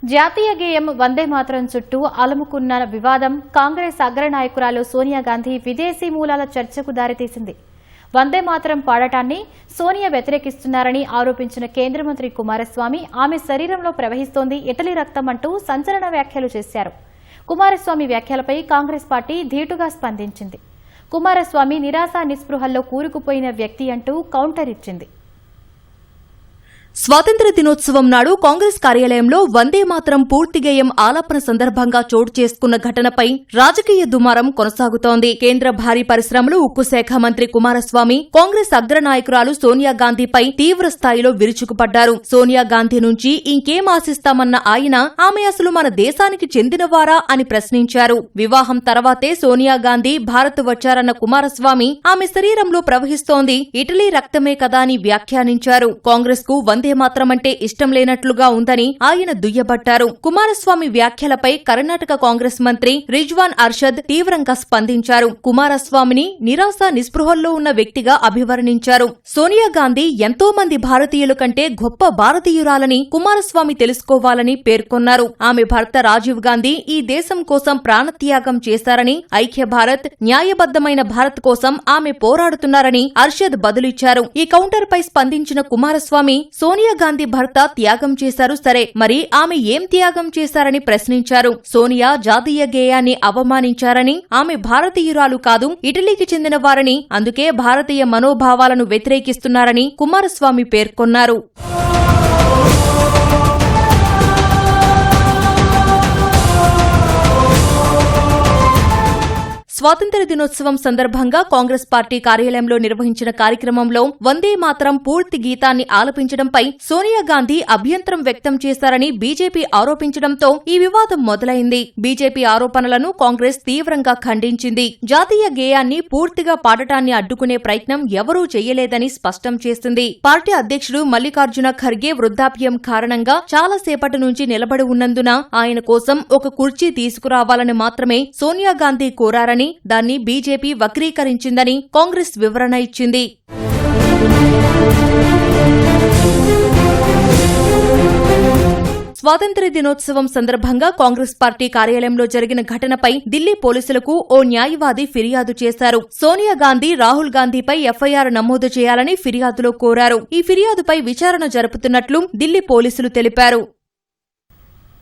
జాతీయ గేయం వందే మాతరం చుట్టూ అలుముకున్న వివాదం కాంగ్రెస్ అగ్రనాయకురాలు సోనియా గాంధీ విదేశీ మూలాల చర్చకు దారితీసింది. వందే మాతరం పాడటాన్ని సోనియా వ్యతిరేకిస్తున్నారని ఆరోపించిన కేంద్ర మంత్రి కుమారస్వామి ఆమె శరీరంలో ప్రవహిస్తోంది ఇటలీ రక్తం అంటూ సంచలన వ్యాఖ్యలు చేశారు. కుమారస్వామి వ్యాఖ్యలపై కాంగ్రెస్ పార్టీ ధీటుగా స్పందించింది. కుమారస్వామి నిరాశ నిస్పృహల్లో కూరుకుపోయిన వ్యక్తి అంటూ కౌంటర్ ఇచ్చింది. స్వాతంత్ర దినోత్సవం నాడు కాంగ్రెస్ కార్యాలయంలో వందే మాతరం పూర్తి గేయం ఆలాపన సందర్భంగా చోటు చేసుకున్న ఘటనపై రాజకీయ దుమారం కొనసాగుతోంది. కేంద్ర భారీ పరిశ్రమలు ఉక్కు శాఖ మంత్రి కుమారస్వామి కాంగ్రెస్ అగ్రనాయకురాలు సోనియా గాంధీపై తీవ్ర స్థాయిలో విరుచుకుపడ్డారు. సోనియా గాంధీ నుంచి ఇంకేం ఆశిస్తామన్న ఆయన ఆమె అసలు మన దేశానికి చెందినవారా అని ప్రశ్నించారు. వివాహం తర్వాతే సోనియా గాంధీ భారత్ వచ్చారన్న కుమారస్వామి ఆమె శరీరంలో ప్రవహిస్తోంది ఇటలీ రక్తమే కదా అని వ్యాఖ్యానించారు. కాంగ్రెస్ కు వందే మాత్రమంటే ఇష్టం లేనట్లుగా ఉందని ఆయన దుయ్యబట్టారు. కుమారస్వామి వ్యాఖ్యలపై కర్ణాటక కాంగ్రెస్ మంత్రి రిజ్వాన్ అర్షద్ తీవ్రంగా స్పందించారు. కుమారస్వామిని నిరాశ నిస్పృహల్లో ఉన్న వ్యక్తిగా అభివర్ణించారు. సోనియా గాంధీ ఎంతో మంది భారతీయుల కంటే గొప్ప భారతీయురాలని కుమారస్వామి తెలుసుకోవాలని పేర్కొన్నారు. ఆమె భర్త రాజీవ్ గాంధీ ఈ దేశం కోసం ప్రాణత్యాగం చేశారని, ఐక్య భారత్, న్యాయబద్దమైన భారత్ కోసం ఆమె పోరాడుతున్నారని అర్షద్ బదులిచ్చారు. ఈ కౌంటర్ పై స్పందించిన కుమారస్వామి సోనియా గాంధీ భర్త త్యాగం చేశారు సరే, మరి ఆమె ఏం త్యాగం చేశారని ప్రశ్నించారు. సోనియా జాతీయ గేయాన్ని అవమానించారని, ఆమె భారతీయురాలు కాదు ఇటలీకి చెందినవారని, అందుకే భారతీయ మనోభావాలను వ్యతిరేకిస్తున్నారని కుమారస్వామి పేర్కొన్నారు. స్వాతంత్ర దినోత్సవం సందర్భంగా కాంగ్రెస్ పార్టీ కార్యాలయంలో నిర్వహించిన కార్యక్రమంలో వందే మాతరం పూర్తి గీతాన్ని ఆలపించడంపై సోనియా గాంధీ అభ్యంతరం వ్యక్తం చేశారని బీజేపీ ఆరోపించడంతో ఈ వివాదం మొదలైంది. బీజేపీ ఆరోపణలను కాంగ్రెస్ తీవ్రంగా ఖండించింది. జాతీయ గేయాన్ని పూర్తిగా పాడటాన్ని అడ్డుకునే ప్రయత్నం ఎవరూ చేయలేదని స్పష్టం చేసింది. పార్టీ అధ్యక్షుడు మల్లికార్జున ఖర్గే వృద్ధాప్యం కారణంగా చాలాసేపటి నుంచి నిలబడి ఉన్నందున ఆయన కోసం ఒక కుర్చీ తీసుకురావాలని మాత్రమే సోనియా గాంధీ కోరారని, దాన్ని బీజేపీ వక్రీకరించిందని కాంగ్రెస్ వివరణ ఇచ్చింది. స్వాతంత్ర్య దినోత్సవం సందర్భంగా కాంగ్రెస్ పార్టీ కార్యాలయంలో జరిగిన ఘటనపై ఢిల్లీ పోలీసులకు ఓ న్యాయవాది ఫిర్యాదు చేశారు. సోనియా గాంధీ, రాహుల్ గాంధీపై ఎఫ్ఐఆర్ నమోదు చేయాలని ఫిర్యాదులో కోరారు. ఈ ఫిర్యాదుపై విచారణ జరుపుతున్నట్లు ఢిల్లీ పోలీసులు తెలిపారు.